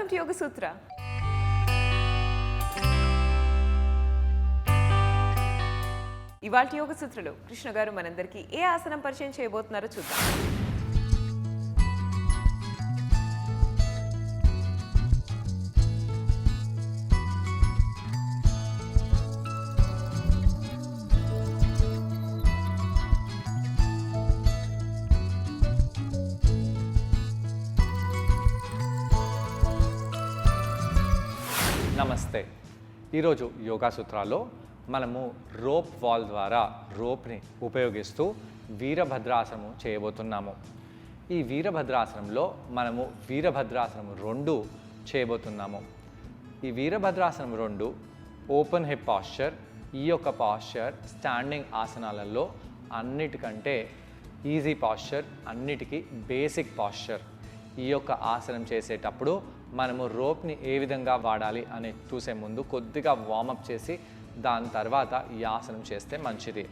Welcome to యోగ సూత్ర. ఇవాల్టి యోగ సూత్రలో కృష్ణ గారు మనందరికీ ఏ ఆసనం పరిచయం చేయబోతున్నారో చూద్దాం. నమస్తే. ఈరోజు యోగా సూత్రాల్లో మనము రోప్ వాల్ ద్వారా రోప్ని ఉపయోగిస్తూ వీరభద్రాసనము చేయబోతున్నాము. ఈ వీరభద్రాసనంలో మనము వీరభద్రాసనం 2 చేయబోతున్నాము. ఈ వీరభద్రాసనం 2 ఓపెన్ హిప్ పాస్చర్. ఈ యొక్క పాస్చర్ స్టాండింగ్ ఆసనాలలో అన్నిటికంటే ఈజీ పాస్చర్, అన్నిటికీ బేసిక్ పాస్చర్. ఈ యొక్క ఆసనం చేసేటప్పుడు మనము రోప్ని ఏ విధంగా వాడాలి అని చూసే ముందు కొద్దిగా వార్మప్ చేసి దాని తర్వాత ఈ ఆసనం చేస్తే మంచిది.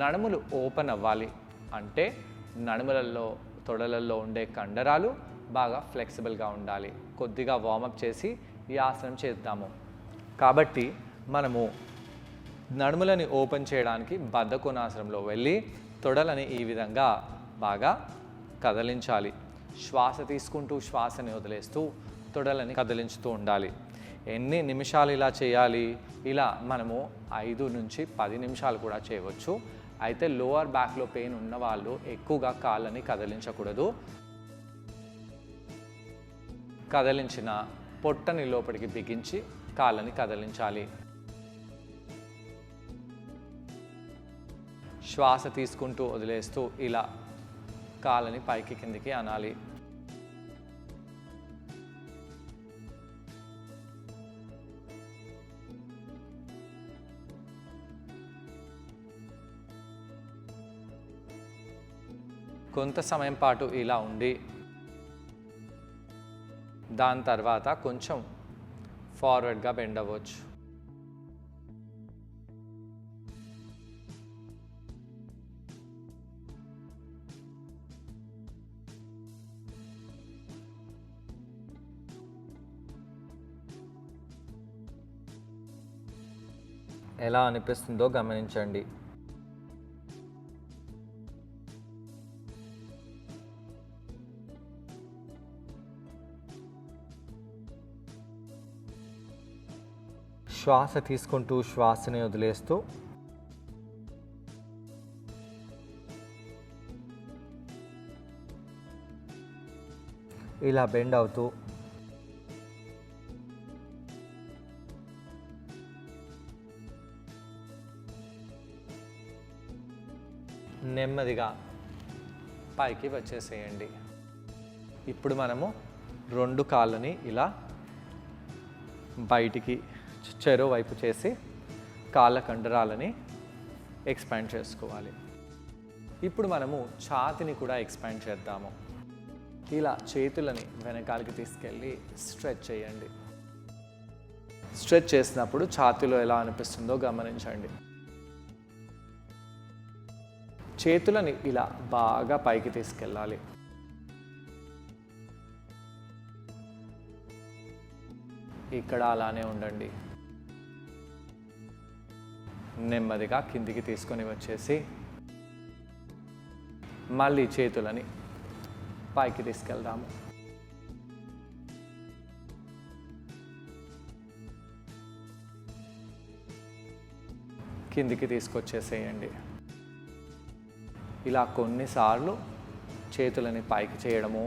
నడుములు ఓపెన్ అవ్వాలి అంటే నడుములలో తొడలలో ఉండే కండరాలు బాగా ఫ్లెక్సిబుల్గా ఉండాలి. కొద్దిగా వార్మప్ చేసి ఈ ఆసనం చేద్దాము. కాబట్టి మనము నడుములని ఓపెన్ చేయడానికి బద్ధకోణాసనంలో వెళ్ళి తొడలని ఈ విధంగా బాగా కదిలించాలి. శ్వాస తీసుకుంటూ శ్వాసని వదిలేస్తూ తొడలని కదిలించుతూ ఉండాలి. ఎన్ని నిమిషాలు ఇలా చేయాలి? ఇలా మనము 5 నుంచి 10 నిమిషాలు కూడా చేయవచ్చు. అయితే లోవర్ బ్యాక్లో పెయిన్ ఉన్నవాళ్ళు ఎక్కువగా కాళ్ళని కదిలించకూడదు. కదిలించిన పొట్టని లోపలికి బిగించి కాళ్ళని కదిలించాలి. శ్వాస తీసుకుంటూ వదిలేస్తూ ఇలా కాళ్ళని పైకి కిందికి అనాలి. కొంత సమయం పాటు ఇలా ఉండి దాని తర్వాత కొంచెం ఫార్వర్డ్గా బెండ్ అవ్వచ్చు. ఎలా అనిపిస్తుందో గమనించండి. శ్వాస తీసుకుంటూ శ్వాసని వదిలేస్తూ ఇలా బెండ్ అవుతూ నెమ్మదిగా పైకి వచ్చేసేయండి. ఇప్పుడు మనము 2 కాళ్ళని ఇలా బయటికి చెరో వైపు చేసి కాళ్ళ కండరాలని ఎక్స్పాండ్ చేసుకోవాలి. ఇప్పుడు మనము ఛాతిని కూడా ఎక్స్పాండ్ చేద్దాము. ఇలా చేతులని వెనకాలకి తీసుకెళ్ళి స్ట్రెచ్ చేయండి. స్ట్రెచ్ చేసినప్పుడు ఛాతిలో ఎలా అనిపిస్తుందో గమనించండి. చేతులని ఇలా బాగా పైకి తీసుకెళ్ళాలి. ఇక్కడ అలానే ఉండండి. నెమ్మదిగా కిందికి తీసుకొని వచ్చేసి మళ్ళీ చేతులని పైకి తీసుకెళ్దాము. కిందికి తీసుకొచ్చేసేయండి. ఇలా కొన్నిసార్లు చేతులని పైకి చేయడము,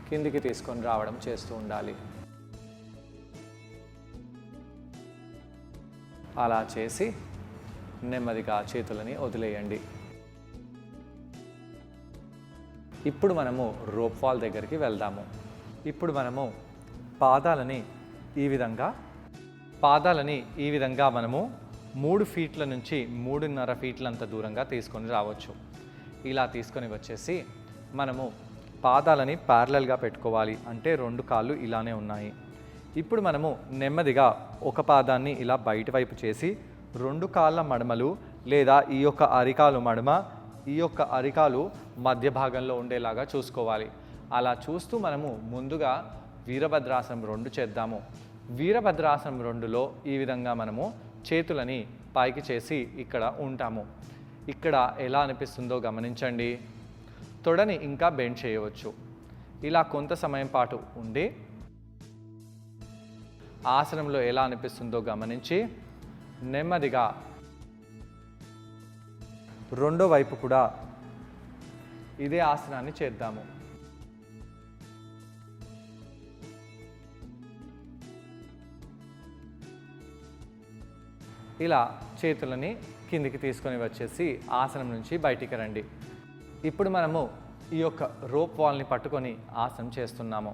కిందికి తీసుకొని రావడం చేస్తూ ఉండాలి. అలా చేసి నెమ్మదిగా చేతులని వదిలేయండి. ఇప్పుడు మనము రోప్ వాల్ దగ్గరికి వెళ్దాము. ఇప్పుడు మనము పాదాలని ఈ విధంగా మనము 3 ఫీట్ల నుంచి 3.5 ఫీట్లంత దూరంగా తీసుకొని రావచ్చు. ఇలా తీసుకొని వచ్చేసి మనము పాదాలని ప్యారలల్గా పెట్టుకోవాలి. అంటే 2 కాళ్ళు ఇలానే ఉన్నాయి. ఇప్పుడు మనము నెమ్మదిగా ఒక పాదాన్ని ఇలా బయటి వైపు చేసి 2 కాళ్ళ మడమలు లేదా ఈ యొక్క అరికాలు మడమ, ఈ యొక్క అరికాలు మధ్య భాగంలో ఉండేలాగా చూసుకోవాలి. అలా చూస్తూ మనము ముందుగా వీరభద్రాసనం 2 చేద్దాము. వీరభద్రాసనం 2లో ఈ విధంగా మనము చేతులని పైకి చేసి ఇక్కడ ఉంటాము. ఇక్కడ ఎలా అనిపిస్తుందో గమనించండి. తొడని ఇంకా బెండ్ చేయవచ్చు. ఇలా కొంత సమయం పాటు ఉండి ఆసనంలో ఎలా అనిపిస్తుందో గమనించి నెమ్మదిగా రెండో వైపు కూడా ఇదే ఆసనాన్ని చేద్దాము. ఇలా చేతులని కిందికి తీసుకొని వచ్చేసి ఆసనం నుంచి బయటికి రండి. ఇప్పుడు మనము ఈ యొక్క రోప్ వాల్ని పట్టుకొని ఆసనం చేస్తున్నాము.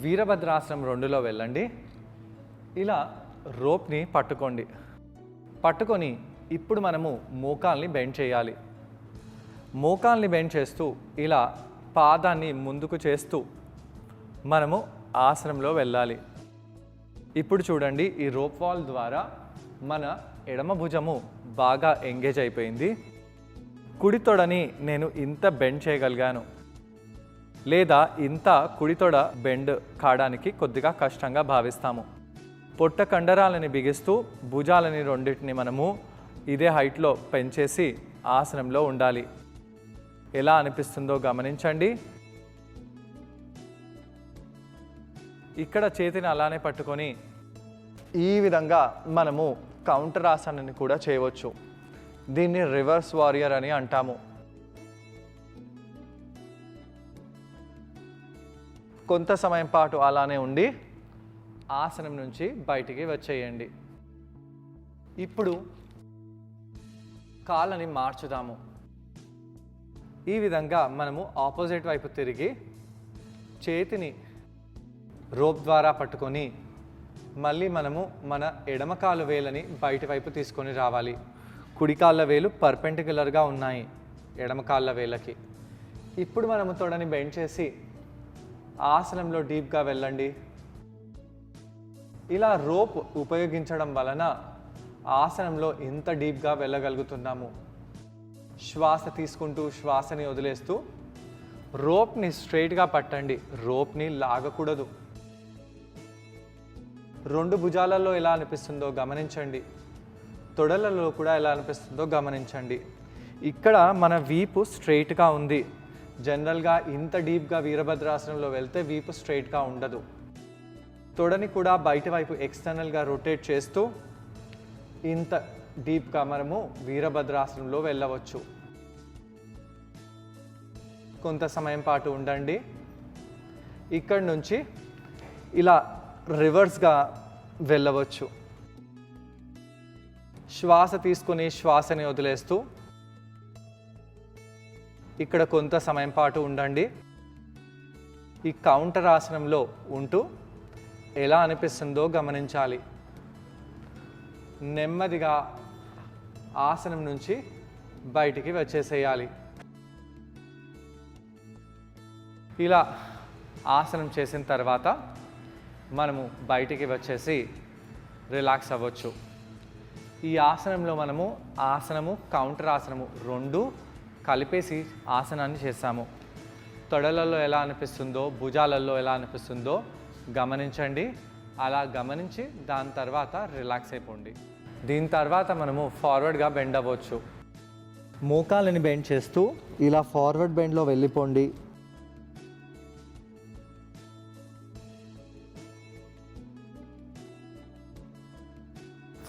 వీరభద్రాసనం 2లో వెళ్ళండి. ఇలా రోప్ని పట్టుకొని ఇప్పుడు మనము మోకాల్ని బెండ్ చేయాలి. మోకాల్ని బెండ్ చేస్తూ ఇలా పాదాన్ని ముందుకు చేస్తూ మనము ఆసనంలో వెళ్ళాలి. ఇప్పుడు చూడండి, ఈ రోప్ వాల్ ద్వారా మన ఎడమ భుజము బాగా ఎంగేజ్ అయిపోయింది. కుడి తొడని నేను ఇంత బెండ్ చేయగలిగాను, లేదా ఇంత కుడి తొడ బెండ్ కావడానికి కొద్దిగా కష్టంగా భావిస్తాము. పొట్ట కండరాలని బిగిస్తూ భుజాలని రెండింటిని మనము ఇదే హైట్లో పెంచేసి ఆసనంలో ఉండాలి. ఎలా అనిపిస్తుందో గమనించండి. ఇక్కడ చేతిని అలానే పట్టుకొని ఈ విధంగా మనము కౌంటర్ ఆసనాన్ని కూడా చేయవచ్చు. దీన్ని రివర్స్ వారియర్ అని అంటాము. కొంత సమయం పాటు అలానే ఉండి ఆసనం నుంచి బయటికి వచ్చేయండి. ఇప్పుడు కాళ్ళని మార్చుదాము. ఈ విధంగా మనము ఆపోజిట్ వైపు తిరిగి చేతిని రోప్ ద్వారా పట్టుకొని మళ్ళీ మనము మన ఎడమ కాలు వేలని బయటి వైపు తీసుకొని రావాలి. కుడి కాళ్ళ వేలు పర్పెండిక్యులర్గా ఉన్నాయి ఎడమ కాళ్ళ వేలకి. ఇప్పుడు మనము తొడని బెండ్ చేసి ఆసనంలో డీప్గా వెళ్ళండి. ఇలా రోప్ ఉపయోగించడం వలన ఆసనంలో ఇంత డీప్గా వెళ్ళగలుగుతున్నాము. శ్వాస తీసుకుంటూ శ్వాసని వదిలేస్తూ రోప్ని స్ట్రైట్గా పట్టండి. రోప్ని లాగకూడదు. రెండు భుజాలలో ఎలా అనిపిస్తుందో గమనించండి. తొడలలో కూడా ఎలా అనిపిస్తుందో గమనించండి. ఇక్కడ మన వీపు స్ట్రైట్గా ఉంది. జనరల్గా ఇంత డీప్గా వీరభద్రాసనంలో వెళ్తే వీపు స్ట్రైట్గా ఉండదు. తొడని కూడా బయట వైపు ఎక్స్టర్నల్గా రొటేట్ చేస్తూ ఇంత డీప్గా మనము వీరభద్రాసనంలో వెళ్ళవచ్చు. కొంత సమయం పాటు ఉండండి. ఇక్కడి నుంచి ఇలా రివర్స్గా వెళ్ళవచ్చు. శ్వాస తీసుకొని శ్వాసని వదిలేస్తూ ఇక్కడ కొంత సమయం పాటు ఉండండి. ఈ కౌంటర్ ఆసనంలో ఉంటూ ఎలా అనిపిస్తుందో గమనించాలి. నెమ్మదిగా ఆసనం నుంచి బయటికి వచ్చేసేయాలి. ఇలా ఆసనం చేసిన తర్వాత మనము బయటికి వచ్చేసి రిలాక్స్ అవ్వచ్చు. ఈ ఆసనంలో మనము ఆసనము కౌంటర్ ఆసనము రెండు కలిపేసి ఆసనాన్ని చేస్తాము. తొడలలో ఎలా అనిపిస్తుందో భుజాలలో ఎలా అనిపిస్తుందో గమనించండి. అలా గమనించి దాని తర్వాత రిలాక్స్ అయిపోండి. దీని తర్వాత మనము ఫార్వర్డ్గా బెండ్ అవ్వచ్చు. మోకాలని బెండ్ చేస్తూ ఇలా ఫార్వర్డ్ బెండ్లో వెళ్ళిపోండి.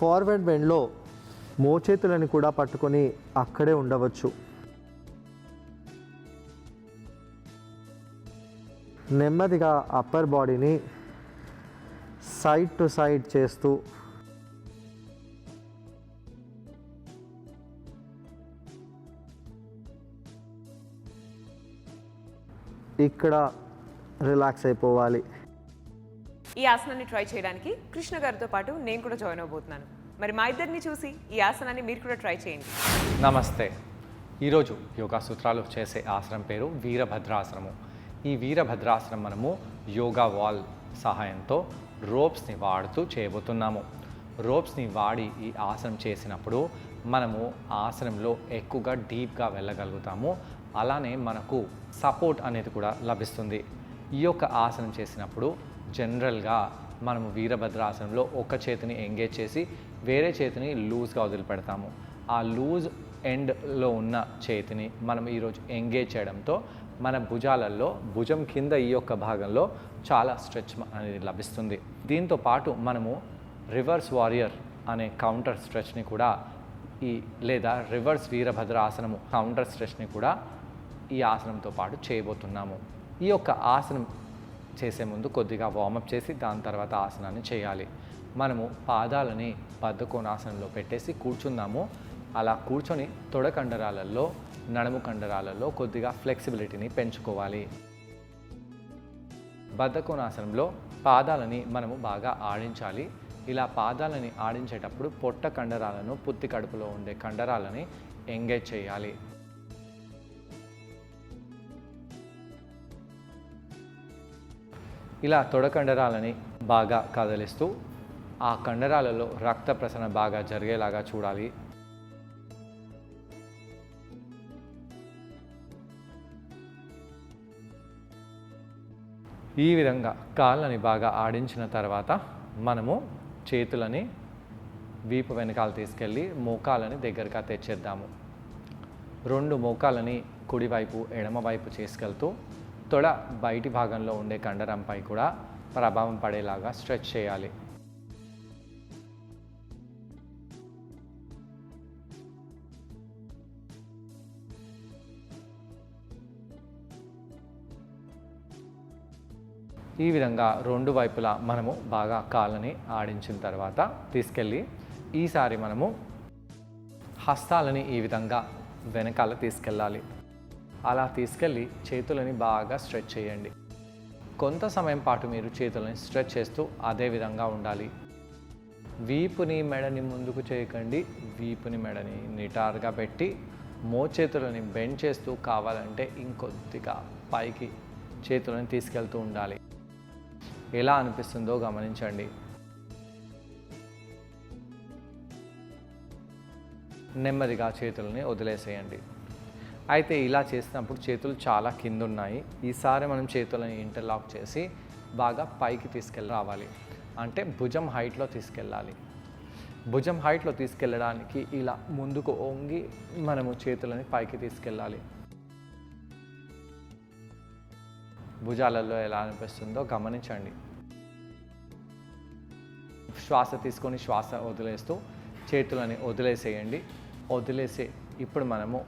ఫార్వర్డ్ బెండ్లో మోచేతులను కూడా పట్టుకొని అక్కడే ఉండవచ్చు. నెమ్మదిగా అప్పర్ బాడీని సైడ్ టు సైడ్ చేస్తూ ఇక్కడ రిలాక్స్ అయిపోవాలి. ఈ ఆసనాన్ని ట్రై చేయడానికి కృష్ణ గారితో పాటు నేను కూడా జాయిన్ అవబోతున్నాను. మరి మా ఇద్దరిని చూసి ఈ ఆసనాన్ని మీరు కూడా ట్రై చేయండి. నమస్తే. ఈరోజు యోగా సూత్రాలు చేసే ఆసనం పేరు వీరభద్రాసనము. ఈ వీరభద్రాసనం మనము యోగా వాల్ సహాయంతో రోప్స్ని వాడుతూ చేయబోతున్నాము. రోప్స్ని వాడి ఈ ఆసనం చేసినప్పుడు మనము ఆసనంలో ఎక్కువగా డీప్గా వెళ్ళగలుగుతాము. అలానే మనకు సపోర్ట్ అనేది కూడా లభిస్తుంది. ఈ యొక్క ఆసనం చేసినప్పుడు జనరల్గా మనము వీరభద్రాసనంలో ఒక చేతిని ఎంగేజ్ చేసి వేరే చేతిని లూజ్గా వదిలిపెడతాము. ఆ లూజ్ ఎండ్లో ఉన్న చేతిని మనం ఈరోజు ఎంగేజ్ చేయడంతో మన భుజాలలో భుజం కింద ఈ యొక్క భాగంలో చాలా స్ట్రెచ్ అనేది లభిస్తుంది. దీంతో పాటు మనము రివర్స్ వారియర్ అనే కౌంటర్ స్ట్రెచ్ని కూడా లేదా రివర్స్ వీరభద్ర ఆసనము కౌంటర్ స్ట్రెచ్ని కూడా ఈ ఆసనంతో పాటు చేయబోతున్నాము. ఈ యొక్క ఆసనం చేసే ముందు కొద్దిగా వార్మప్ చేసి దాని తర్వాత ఆసనాన్ని చేయాలి. మనము పాదాలని బద్ధకోణాసనంలో పెట్టేసి కూర్చుందాము. అలా కూర్చొని తొడ కండరాలలో నడుము కండరాలలో కొద్దిగా ఫ్లెక్సిబిలిటీని పెంచుకోవాలి. బద్ధకోణాసనంలో పాదాలని మనము బాగా ఆడించాలి. ఇలా పాదాలని ఆడించేటప్పుడు పొట్ట కండరాలను పుత్తి కడుపులో ఉండే కండరాలని ఎంగేజ్ చేయాలి. ఇలా తొడ కండరాలని బాగా కదిలిస్తూ ఆ కండరాలలో రక్త ప్రసరణ బాగా జరిగేలాగా చూడాలి. ఈ విధంగా కాళ్ళని బాగా ఆడించిన తర్వాత మనము చేతులని వీపు వెనకాల తీసుకెళ్ళి మోకాలని దగ్గరగా తెచ్చేద్దాము. 2 మోకాలని కుడివైపు ఎడమవైపు చేసుకెళ్తూ తొడ బయటి భాగంలో ఉండే కండరంపై కూడా ప్రభావం పడేలాగా స్ట్రెచ్ చేయాలి. ఈ విధంగా 2 వైపులా మనము బాగా కాళ్ళని ఆడించిన తర్వాత తీసుకెళ్ళి ఈసారి మనము హస్తాలని ఈ విధంగా వెనకాల తీసుకెళ్ళాలి. అలా తీసుకెళ్ళి చేతులని బాగా స్ట్రెచ్ చేయండి. కొంత సమయం పాటు మీరు చేతులని స్ట్రెచ్ చేస్తూ అదే విధంగా ఉండాలి. వీపుని మెడని ముందుకు చేయకండి. వీపుని మెడని నిటారుగా పెట్టి మోచేతులని బెండ్ చేస్తూ కావాలంటే ఇంకొద్దిగా పైకి చేతులని తీసుకెళ్తూ ఉండాలి. ఎలా అనిపిస్తుందో గమనించండి. నెమ్మదిగా చేతులని వదిలేసేయండి. అయితే ఇలా చేసినప్పుడు చేతులు చాలా కింద ఉన్నాయి. ఈసారి మనం చేతులని ఇంటర్లాక్ చేసి బాగా పైకి తీసుకెళ్ళి రావాలి. అంటే భుజం హైట్లో తీసుకెళ్ళాలి. భుజం హైట్లో తీసుకెళ్ళడానికి ఇలా ముందుకు వంగి మనము చేతులని పైకి తీసుకెళ్ళాలి. భుజాలలో ఎలా అనిపిస్తుందో గమనించండి. శ్వాస తీసుకొని శ్వాస వదిలేస్తూ చేతులని వదిలేసేయండి. వదిలేసి ఇప్పుడు మనము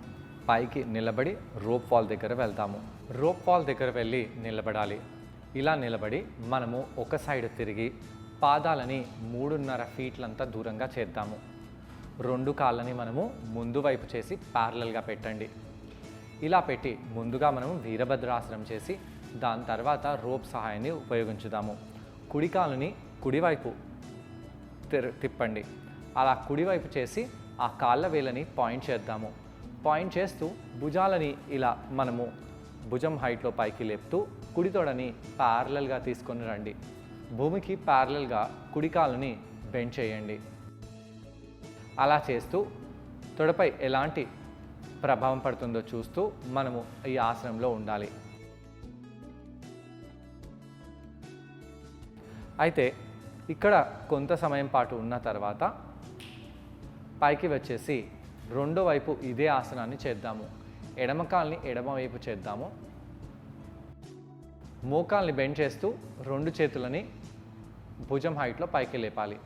పైకి నిలబడి రోప్ వాల్ దగ్గర వెళ్తాము. రోప్ వాల్ దగ్గర వెళ్ళి నిలబడాలి. ఇలా నిలబడి మనము ఒక సైడ్ తిరిగి పాదాలని 3.5 ఫీట్లంతా దూరంగా చేద్దాము. 2 కాళ్ళని మనము ముందు వైపు చేసి ప్యారలల్గా పెట్టండి. ఇలా పెట్టి ముందుగా మనము వీరభద్రాసనం చేసి దాని తర్వాత రోప్ సహాయాన్ని ఉపయోగించుదాము. కుడి కాలుని కుడివైపు తిప్పండి. అలా కుడివైపు చేసి ఆ కాళ్ళ వేలని పాయింట్ చేద్దాము. పాయింట్ చేస్తూ భుజాలని ఇలా మనము భుజం హైట్లో పైకి లేపుతూ కుడి తొడని ప్యారలల్గా తీసుకొని రండి. భూమికి ప్యారలల్గా కుడి కాలుని బెండ్ చేయండి. అలా చేస్తూ తొడపై ఎలాంటి ప్రభావం పడుతుందో చూస్తూ మనము ఈ ఆసనంలో ఉండాలి. అయితే ఇక్కడ కొంత సమయం పాటు ఉన్న తర్వాత పైకి వచ్చేసి రెండో వైపు ఇదే ఆసనాన్ని చేద్దాము. ఎడమ కాల్ని ఎడమ వైపు చేద్దాము. మోకాల్ని బెండ్ చేస్తూ 2 చేతులని భుజం హైట్లో పైకి లేపాలి.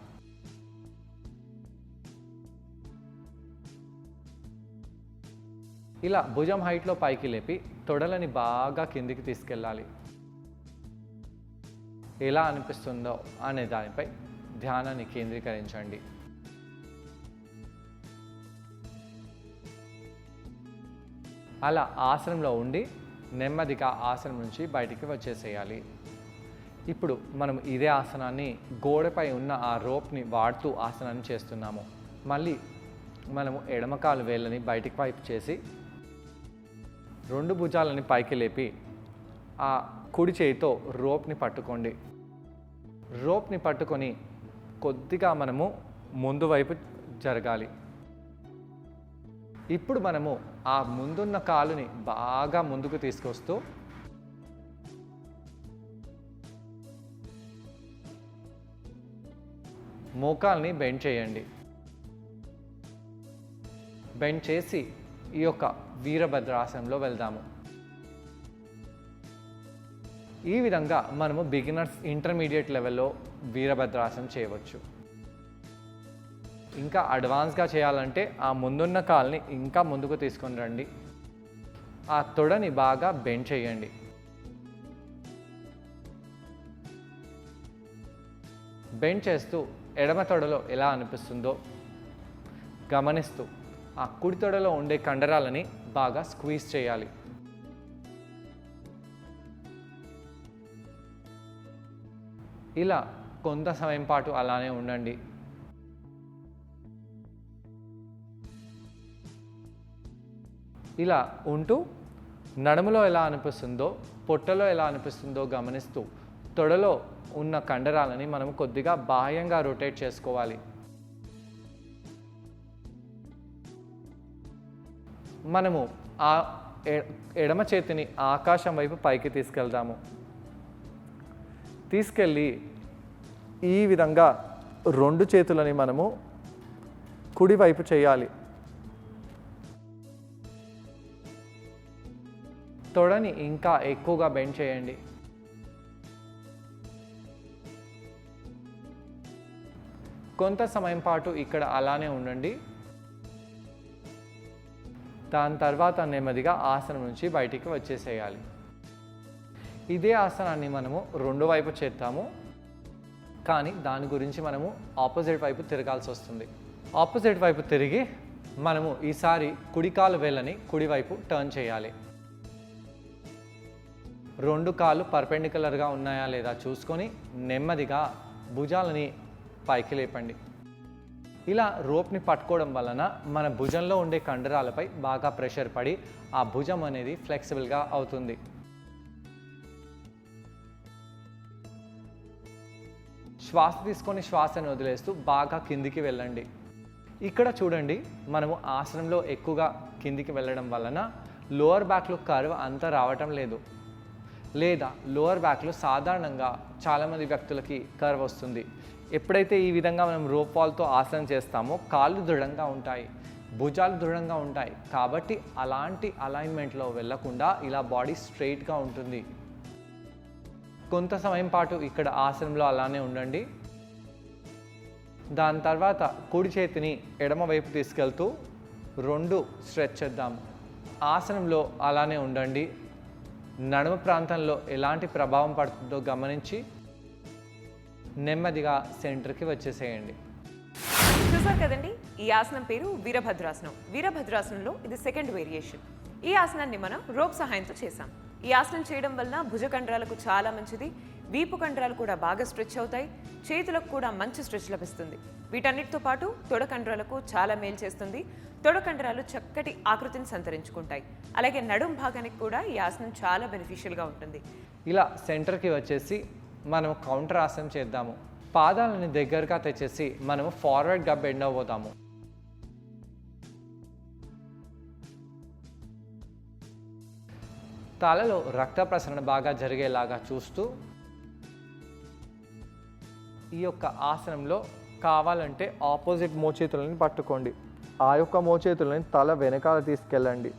ఇలా భుజం హైట్లో పైకి లేపి తొడలని బాగా కిందికి తీసుకెళ్ళాలి. ఎలా అనిపిస్తుందో అనే దానిపై ధ్యానాన్ని కేంద్రీకరించండి. అలా ఆసనంలో ఉండి నెమ్మదిగా ఆసనం నుంచి బయటికి వచ్చేసేయాలి. ఇప్పుడు మనం ఇదే ఆసనాన్ని గోడపై ఉన్న ఆ రోప్ని వాడుతూ ఆసనాన్ని చేస్తున్నాము. మళ్ళీ మనము ఎడమకాలు వేళ్ళని బయటికి వైపు చేసి 2 భుజాలని పైకి లేపి ఆ కుడి చేయితో రోప్ని పట్టుకోండి. రోప్ని పట్టుకొని కొద్దిగా మనము ముందు వైపు జరగాలి. ఇప్పుడు మనము ఆ ముందున్న కాలుని బాగా ముందుకు తీసుకొస్తూ మోకాల్ని బెండ్ చేయండి. బెండ్ చేసి ఈ యొక్క వీరభద్రాసనంలో వెళ్దాము. ఈ విధంగా మనము బిగినర్స్ ఇంటర్మీడియట్ లెవెల్లో వీరభద్రాసనం చేయవచ్చు. ఇంకా అడ్వాన్స్గా చేయాలంటే ఆ ముందున్న కాల్ని ఇంకా ముందుకు తీసుకొని రండి. ఆ తొడని బాగా బెండ్ చేయండి. బెండ్ చేస్తూ ఎడమ తొడలో ఎలా అనిపిస్తుందో గమనిస్తూ ఆ కుడి తొడలో ఉండే కండరాలని బాగా స్క్వీజ్ చేయాలి. ఇలా కొంత సమయం పాటు అలానే ఉండండి. ఇలా ఉంటూ నడుములో ఎలా అనిపిస్తుందో పొట్టలో ఎలా అనిపిస్తుందో గమనిస్తూ తొడలో ఉన్న కండరాలని మనం కొద్దిగా బాహ్యంగా రొటేట్ చేసుకోవాలి. మనము ఆ ఎడమ చేతిని ఆకాశం వైపు పైకి తీసుకెళ్దాము. తీసుకెళ్ళి ఈ విధంగా రెండు చేతులని మనము కుడివైపు చేయాలి. తొడని ఇంకా ఎక్కువగా బెండ్ చేయండి. కొంత సమయం పాటు ఇక్కడ అలానే ఉండండి. దాని తర్వాత నెమ్మదిగా ఆసనం నుంచి బయటికి వచ్చేసేయాలి. ఇదే ఆసనాన్ని మనము రెండు వైపు చేద్దాము, కానీ దాని గురించి మనము ఆపోజిట్ వైపు తిరగాల్సి వస్తుంది. ఆపోజిట్ వైపు తిరిగి మనము ఈసారి కుడికాలు వేళ్ళని కుడివైపు టర్న్ చేయాలి. రెండు కాళ్ళు పర్పెండిక్యులర్గా ఉన్నాయా లేదా చూసుకొని నెమ్మదిగా భుజాలని పైకి లేపండి. ఇలా రోప్ని పట్టుకోవడం వలన మన భుజంలో ఉండే కండరాలపై బాగా ప్రెషర్ పడి ఆ భుజం అనేది ఫ్లెక్సిబుల్గా అవుతుంది. శ్వాస తీసుకొని శ్వాసను వదిలేస్తూ బాగా కిందికి వెళ్ళండి. ఇక్కడ చూడండి, మనము ఆసనంలో ఎక్కువగా కిందికి వెళ్ళడం వలన లోవర్ బ్యాక్లో కర్వ్ అంతా రావటం లేదు, లేదా లోవర్ బ్యాక్లో సాధారణంగా చాలామంది వ్యక్తులకి కర్వ్ వస్తుంది. ఎప్పుడైతే ఈ విధంగా మనం రోప్ వాల్తో ఆసనం చేస్తామో కాళ్ళు దృఢంగా ఉంటాయి, భుజాలు దృఢంగా ఉంటాయి. కాబట్టి అలాంటి అలైన్మెంట్లో వెళ్ళకుండా ఇలా బాడీ స్ట్రైట్గా ఉంటుంది. కొంత సమయం పాటు ఇక్కడ ఆసనంలో అలానే ఉండండి. దాని తర్వాత కుడి చేతిని ఎడమ వైపు తీసుకెళ్తూ రెండు స్ట్రెచ్ చేద్దాం. ఆసనంలో అలానే ఉండండి. నడుము ప్రాంతంలో ఎలాంటి ప్రభావం పడుతుందో గమనించి నెమ్మదిగా సెంటర్కి వచ్చేసేయండి. చూసారు కదండి, ఈ ఆసనం పేరు వీరభద్రాసనం. వీరభద్రాసనంలో ఇది సెకండ్ వేరియేషన్. ఈ ఆసనాన్ని మనం రోప్ సహాయంతో చేసాం. ఈ ఆసనం చేయడం వలన భుజ కండరాలకు చాలా మంచిది. వీపు కండరాలు కూడా బాగా స్ట్రెచ్ అవుతాయి. చేతులకు కూడా మంచి స్ట్రెచ్ లభిస్తుంది. వీటన్నిటితో పాటు తొడ కండరాలకు చాలా మేలు చేస్తుంది. తొడ కండరాలు చక్కటి ఆకృతిని సంతరించుకుంటాయి. అలాగే నడుం భాగానికి కూడా ఈ ఆసనం చాలా బెనిఫిషియల్గా ఉంటుంది. ఇలా సెంటర్కి వచ్చేసి మనం కౌంటర్ ఆసనం చేద్దాము. పాదాలని దగ్గరగా తెచ్చేసి మనము ఫార్వర్డ్గా బెండ్ అవ్వదాము. తలలో రక్త ప్రసరణ బాగా జరిగేలాగా చూస్తూ ఈ యొక్క ఆసనంలో కావాలంటే ఆపోజిట్ మోచేతులని పట్టుకోండి. ఆ యొక్క మోచేతులని తల వెనకాల తీసుకెళ్ళండి.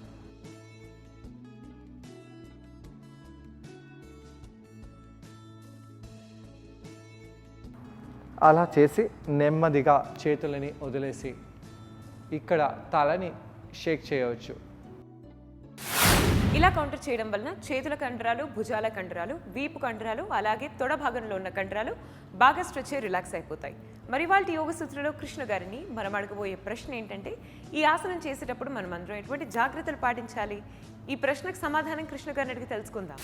అలా చేసి నెమ్మదిగా చేతులని వదిలేసి ఇక్కడ తలని షేక్ చేయవచ్చు. ఇలా కౌంటర్ చేయడం వలన చేతుల కండరాలు, భుజాల కండరాలు, వీపు కండరాలు, అలాగే తొడ భాగంలో ఉన్న కండరాలు బాగా స్ట్రెచ్ అయ్యి రిలాక్స్ అయిపోతాయి. మరి వాళ్ళ యోగ సూత్రలో కృష్ణ గారిని మనం అడగబోయే ప్రశ్న ఏంటంటే, ఈ ఆసనం చేసేటప్పుడు మనం అందరం ఎటువంటి జాగ్రత్తలు పాటించాలి? ఈ ప్రశ్నకు సమాధానం కృష్ణ గారిని అడిగి తెలుసుకుందాం.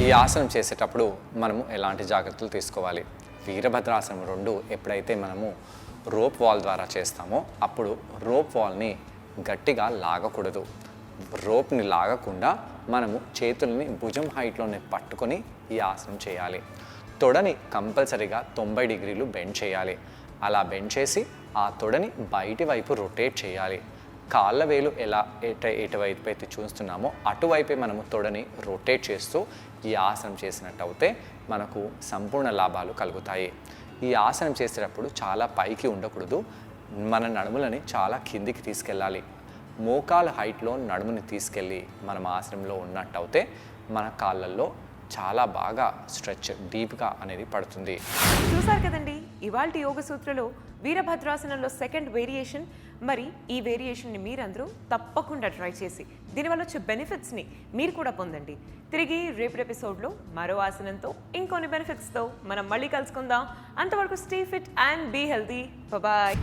ఈ ఆసనం చేసేటప్పుడు మనము ఎలాంటి జాగ్రత్తలు తీసుకోవాలి? వీరభద్రాసనం 2 ఎప్పుడైతే మనము రోప్ వాల్ ద్వారా చేస్తామో అప్పుడు రోప్ వాల్ని గట్టిగా లాగకూడదు. రోప్ని లాగకుండా మనము చేతుల్ని భుజం హైట్లోనే పట్టుకొని ఈ ఆసనం చేయాలి. తొడని కంపల్సరీగా 90 డిగ్రీలు బెండ్ చేయాలి. అలా బెండ్ చేసి ఆ తొడని బయటి వైపు రొటేట్ చేయాలి. కాళ్ళ వేలు ఎలా ఎటువైపు అయితే చూస్తున్నామో అటువైపే మనము తొడని రొటేట్ చేస్తూ ఈ ఆసనం చేసినట్టు అయితే మనకు సంపూర్ణ లాభాలు కలుగుతాయి. ఈ ఆసనం చేసేటప్పుడు చాలా పైకి ఉండకూడదు, మన నడుములని చాలా కిందికి తీసుకెళ్ళాలి. మోకాలు హైట్లో నడుముని తీసుకెళ్ళి మనం ఆసనంలో ఉన్నట్టయితే మన కాళ్ళల్లో చాలా బాగా స్ట్రెచ్ డీప్గా అనేది పడుతుంది. చూసారు కదండి ఇవాల్టి యోగ సూత్రలో వీరభద్రాసనంలో సెకండ్ వేరియేషన్. మరి ఈ వేరియేషన్ని మీరందరూ తప్పకుండా ట్రై చేసి దీనివల్ల వచ్చే బెనిఫిట్స్ని మీరు కూడా పొందండి. తిరిగి రేపటి ఎపిసోడ్లో మరో ఆసనంతో ఇంకొన్ని బెనిఫిట్స్తో మనం మళ్ళీ కలుసుకుందాం. అంతవరకు stay fit and be healthy. Bye.